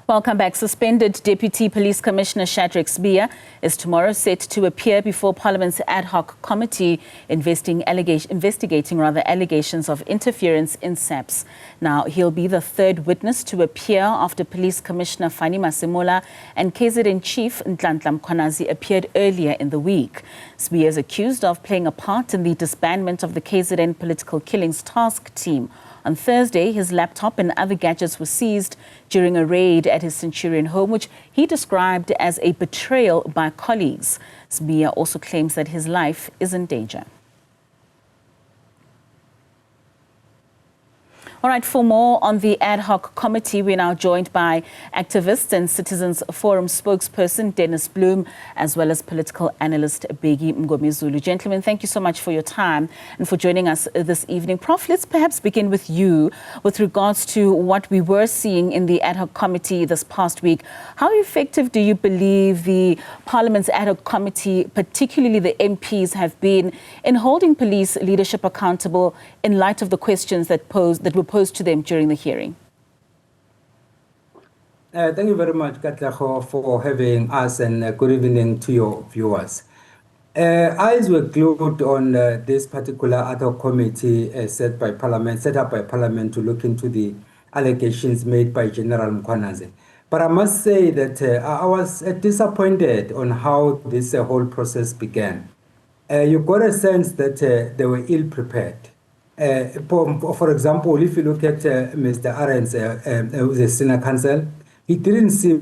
Welcome back. Suspended Deputy Police Commissioner Shadrack Sibiya is tomorrow set to appear before Parliament's ad hoc committee investigating allegations of interference in SAPS. Now, he'll be the third witness to appear after Police Commissioner Fani Masemola and KZN Chief Nhlanhla Mkhwanazi appeared earlier in the week. Sibiya is accused of playing a part in the disbandment of the KZN Political Killings Task Team. On Thursday, his laptop and other gadgets were seized during a raid at his Centurion home, which he described as a betrayal by colleagues. Sibiya also claims that his life is in danger. All right, for more on the ad hoc committee, we're now joined by activist and Citizens Forum spokesperson Dennis Bloem, as well as political analyst Bheki Mngomezulu. Gentlemen, thank you so much for your time and for joining us this evening. Prof, let's perhaps begin with you with regards to what we were seeing in the ad hoc committee this past week. How effective do you believe the Parliament's ad hoc committee, particularly the MPs, have been in holding police leadership accountable in light of the questions that were posed to them during the hearing? Thank you very much, Katleho, for having us, and good evening to your viewers. Eyes were glued on this particular ad hoc committee set up by Parliament to look into the allegations made by General Mkhwanazi. But I must say that I was disappointed on how this whole process began. You got a sense that they were ill-prepared. For example, if you look at Mr. Arendt's, the senior counsel, he didn't see.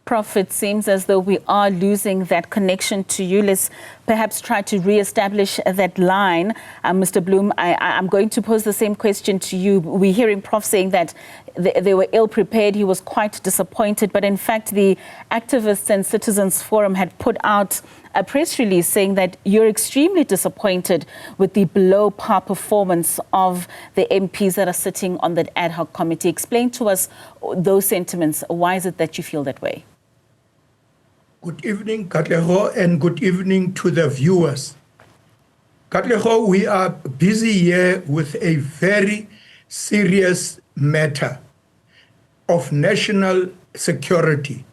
Prof, it seems as though we are losing that connection to you. Let's perhaps try to re-establish that line. Mr. Bloem, I'm going to pose the same question to you. We're hearing Prof saying that they were ill-prepared. He was quite disappointed. But in fact, the activists and Citizens Forum had put out a press release saying that you're extremely disappointed with the below-par performance of the MPs that are sitting on that ad hoc committee. Explain to us those sentiments. Why is it that you feel that way? Good evening, Katleho, and good evening to the viewers. Katleho, we are busy here with a very serious matter of national security.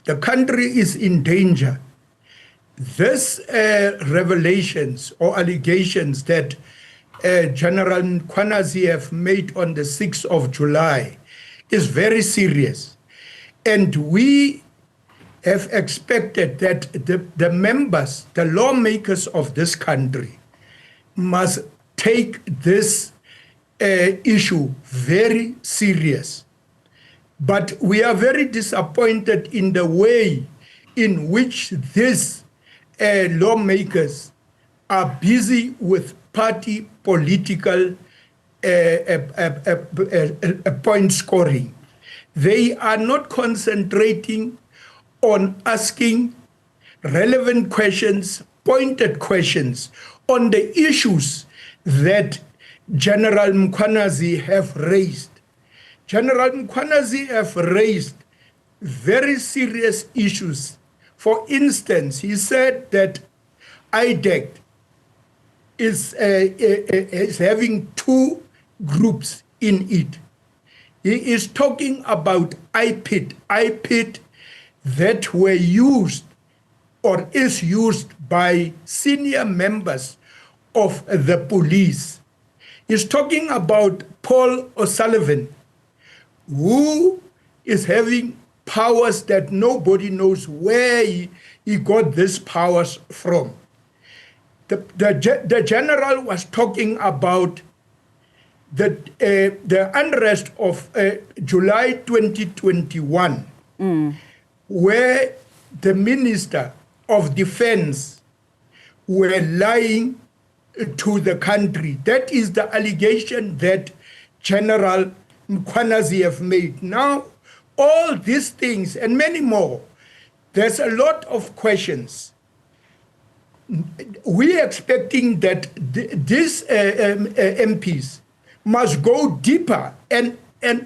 The country is in danger. This revelations or allegations that General Mkhwanazi have made on the 6th of July is very serious. And we have expected that the members, the lawmakers of this country must take this issue very serious. But we are very disappointed in the way in which these lawmakers are busy with party political point scoring. They are not concentrating on asking relevant questions, pointed questions on the issues that General Mkhwanazi have raised. General Mkhwanazi have raised very serious issues. For instance, he said that IDEC is having two groups in it. He is talking about IPID that were used or is used by senior members of the police. He's talking about Paul O'Sullivan, who is having powers that nobody knows where he got these powers from. The general was talking about the unrest of July 2021, where the Minister of Defense were lying to the country. That is the allegation that General Mkhwanazi have made. Now, all these things and many more, there's a lot of questions. We're expecting that these MPs must go deeper and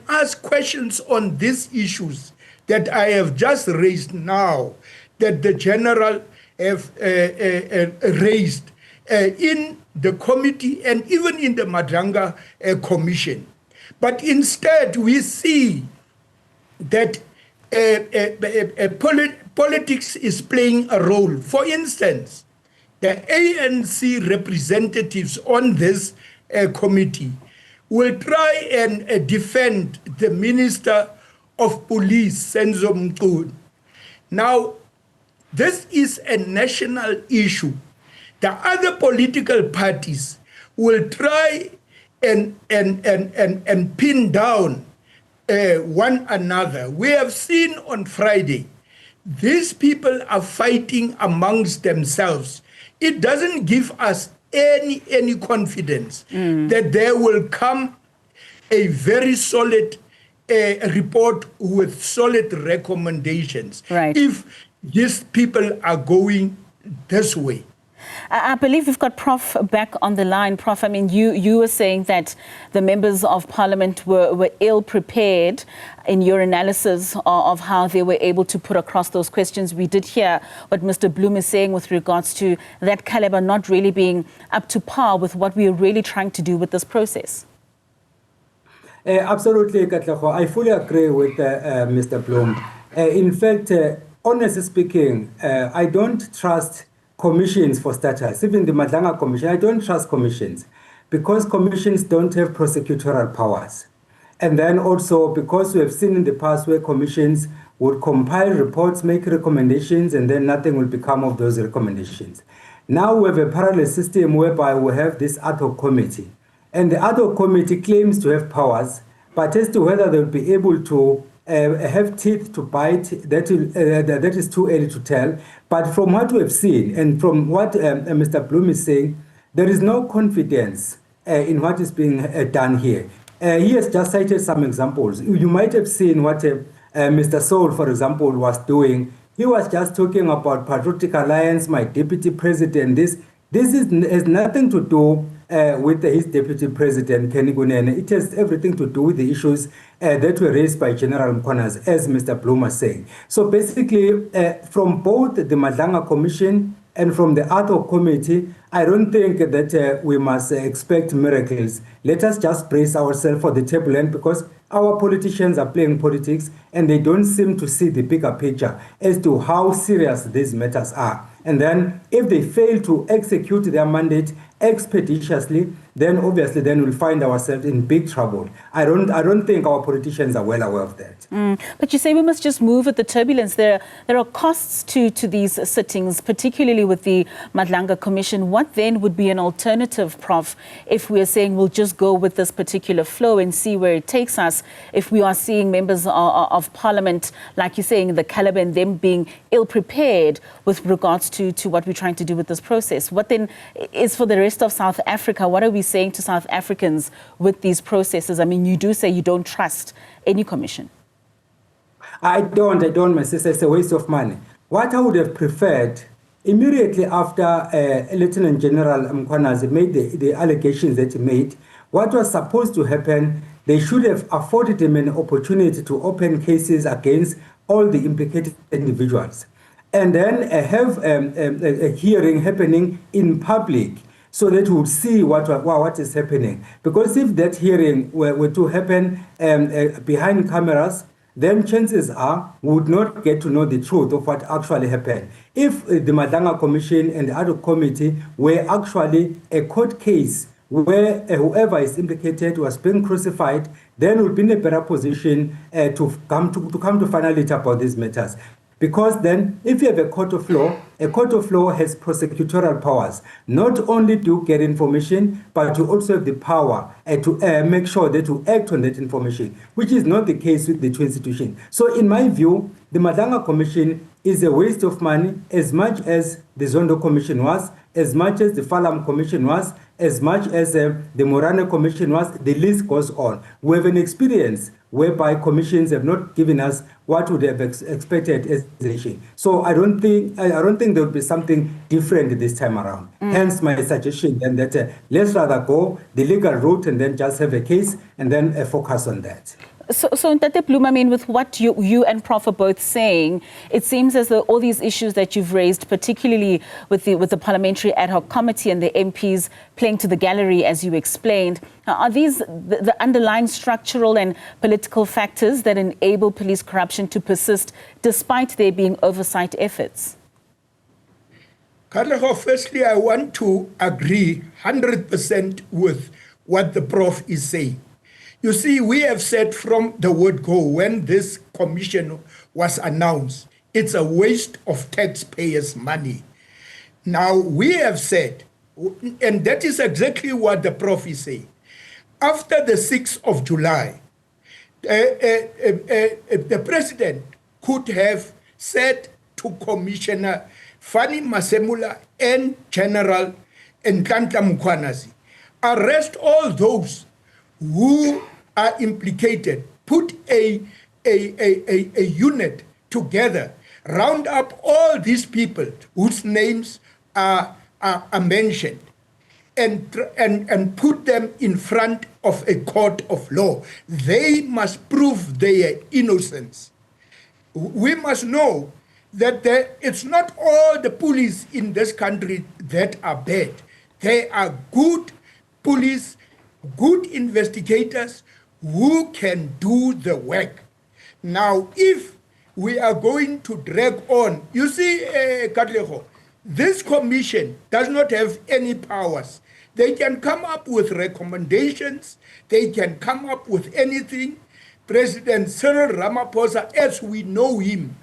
ask questions on these issues that I have just raised now, that the general have raised in the committee and even in the Madlanga Commission. But instead, we see that politics is playing a role. For instance, the ANC representatives on this committee will try and defend the Minister of Police, Senzo Mkhwanazi. Now, this is a national issue. The other political parties will try and pin down one another. We have seen on Friday, these people are fighting amongst themselves. It doesn't give us any confidence that there will come a very solid report with solid recommendations if these people are going this way. I believe we've got Prof back on the line. Prof, I mean, you were saying that the members of parliament were ill prepared in your analysis of how they were able to put across those questions. We did hear what Mr. Bloem is saying with regards to that caliber not really being up to par with what we are really trying to do with this process. Absolutely, Katlego. I fully agree with Mr. Bloem. In fact, honestly speaking, I don't trust commissions for starters. Even the Madlanga Commission, I don't trust commissions because commissions don't have prosecutorial powers. And then also because we have seen in the past where commissions would compile reports, make recommendations, and then nothing will become of those recommendations. Now we have a parallel system whereby we have this ad hoc committee. And the ad hoc committee claims to have powers, but as to whether they'll be able to have teeth to bite, that is too early to tell. But from what we have seen and from what Mr. Bloem is saying, there is no confidence in what is being done here. He has just cited some examples. You might have seen what Mr. Soul, for example, was doing. He was just talking about Patriotic Alliance, my deputy president. This has nothing to do with his deputy president, Kenny Gunene. It has everything to do with the issues that were raised by General Mkhwanazi, as Mr. Bloem was saying. So basically, from both the Madlanga Commission and from the ad hoc committee, I don't think that we must expect miracles. Let us just brace ourselves for the turbulence because our politicians are playing politics and they don't seem to see the bigger picture as to how serious these matters are. And then if they fail to execute their mandate expeditiously, then obviously we'll find ourselves in big trouble. I don't think our politicians are well aware of that. But you say we must just move with the turbulence. There are costs to these sittings, particularly with the Madlanga Commission. What then would be an alternative, Prof, if we are saying we'll just go with this particular flow and see where it takes us, if we are seeing members of parliament, like you're saying, the caliber and them being ill-prepared with regards to what we're trying to do with this process? What then is for the rest of South Africa? What are we saying to South Africans with these processes? I mean, you do say you don't trust any commission. I don't, my sister. It's a waste of money. What I would have preferred, immediately after Lieutenant General Mkhwanazi made the allegations that he made, what was supposed to happen, they should have afforded him an opportunity to open cases against all the implicated individuals. And then have a hearing happening in public so that we would see what is happening. Because if that hearing were to happen behind cameras, then chances are we would not get to know the truth of what actually happened. If the Madlanga Commission and the ad hoc committee were actually a court case where whoever is implicated was being crucified, then we'll be in a better position to come to finality about these matters. Because then, if you have a court of law has prosecutorial powers. Not only do you get information, but you also have the power to make sure that you act on that information, which is not the case with the two institutions. So in my view, the Madlanga Commission is a waste of money as much as the Zondo Commission was, as much as the Falam Commission was, as much as the Morane Commission was. The list goes on. We have an experience whereby commissions have not given us what would have expected as a nation. So I don't think there will be something different this time around. Hence my suggestion then that let's rather go the legal route and then just have a case and then focus on that. So Ntate Bloem, I mean, with what you and Prof are both saying, it seems as though all these issues that you've raised, particularly with the Parliamentary Ad Hoc Committee and the MPs playing to the gallery, as you explained, are these the underlying structural and political factors that enable police corruption to persist despite there being oversight efforts? Katlego, firstly, I want to agree 100% with what the Prof is saying. You see, we have said from the word go, when this commission was announced, it's a waste of taxpayers' money. Now, we have said, and that is exactly what the Prof is saying, after the 6th of July, the president could have said to Commissioner Fani Masemula and General Nhlanhla Mkhwanazi, arrest all those who are implicated, put a unit together, round up all these people whose names are mentioned, and put them in front of a court of law. They must prove their innocence. We must know that it's not all the police in this country that are bad. They are good police, good investigators who can do the work. Now, if we are going to drag on, you see, Katlego, this commission does not have any powers. They can come up with recommendations. They can come up with anything. President Cyril Ramaphosa, as we know him,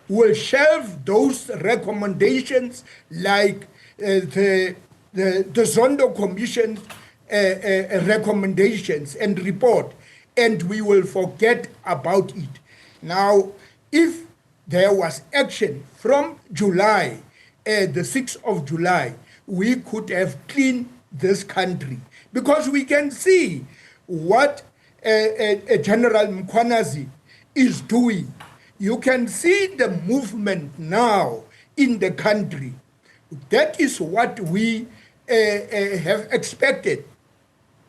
will shelve those recommendations like the Zondo Commission recommendations and report, and we will forget about it. Now, if there was action from July, the 6th of July, we could have cleaned this country, because we can see what General Mkhwanazi is doing. You can see the movement now in the country. That is what we have expected.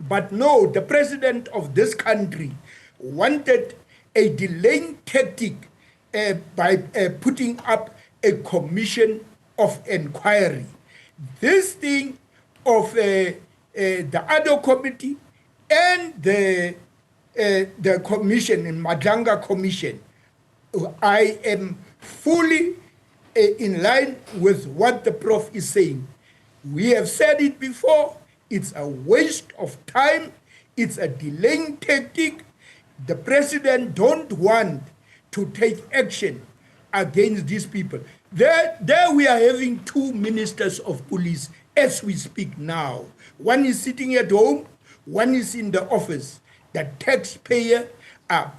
But no, the president of this country wanted a delaying tactic by putting up a commission of inquiry. This thing of the other committee and the commission, in Madlanga Commission, I am fully in line with what the Prof is saying. We have said it before. It's a waste of time. It's a delaying tactic. The president don't want to take action against these people. There we are having two ministers of police as we speak now. One is sitting at home, one is in the office. The taxpayer are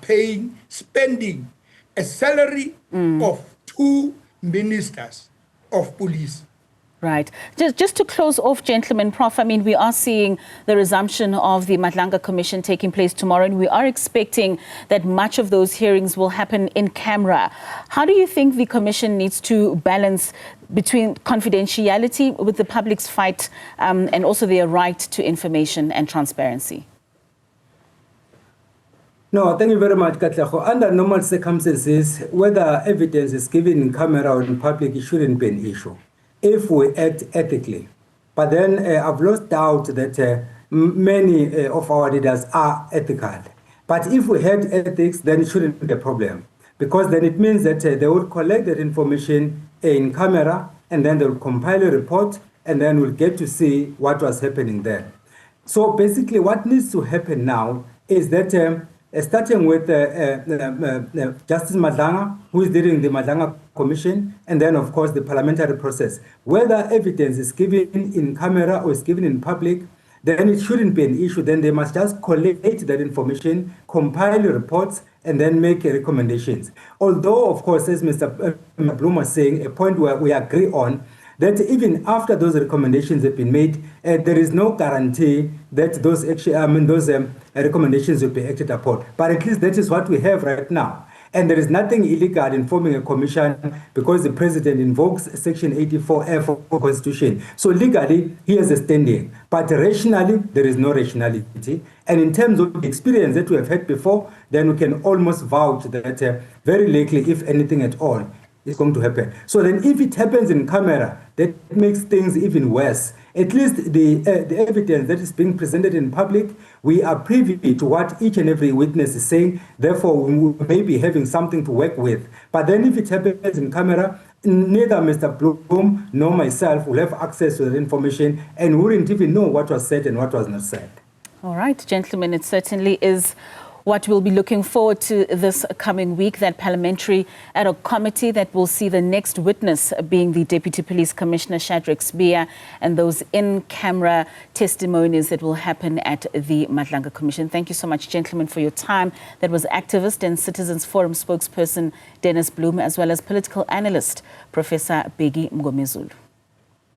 spending a salary of two ministers of police. Right. Just to close off, gentlemen, Prof, I mean, we are seeing the resumption of the Madlanga Commission taking place tomorrow, and we are expecting that much of those hearings will happen in camera. How do you think the Commission needs to balance between confidentiality with the public's fight and also their right to information and transparency? No, thank you very much, Katlego. Under normal circumstances, whether evidence is given in camera or in public, it shouldn't be an issue if we act ethically. But then I've lost doubt that many of our leaders are ethical. But if we had ethics, then it shouldn't be a problem, because then it means that they would collect that information in camera, and then they'll compile a report, and then we'll get to see what was happening there. So basically what needs to happen now is that starting with Justice Madlanga, who is leading the Madlanga Commission, and then, of course, the parliamentary process. Whether evidence is given in camera or is given in public, then it shouldn't be an issue. Then they must just collect that information, compile reports, and then make recommendations. Although, of course, as Mr. Bloem was saying, a point where we agree on, that even after those recommendations have been made, there is no guarantee that those recommendations will be acted upon. But at least that is what we have right now. And there is nothing illegal in forming a commission because the president invokes Section 84F of the Constitution. So legally, he has a standing. But rationally, there is no rationality. And in terms of the experience that we have had before, then we can almost vouch that very likely, if anything at all, is going to happen. So then if it happens in camera, that makes things even worse. At least the evidence that is being presented in public, we are privy to what each and every witness is saying. Therefore, we may be having something to work with. But then if it happens in camera, neither Mr. Bloem nor myself will have access to that information and wouldn't even know what was said and what was not said. All right, gentlemen, it certainly is what we'll be looking forward to this coming week, that parliamentary ad hoc committee that will see the next witness being the Deputy Police Commissioner Shadrack Sibiya, and those in-camera testimonies that will happen at the Madlanga Commission. Thank you so much, gentlemen, for your time. That was activist and Citizens Forum spokesperson Dennis Bloem, as well as political analyst Professor Bheki Mngomezulu.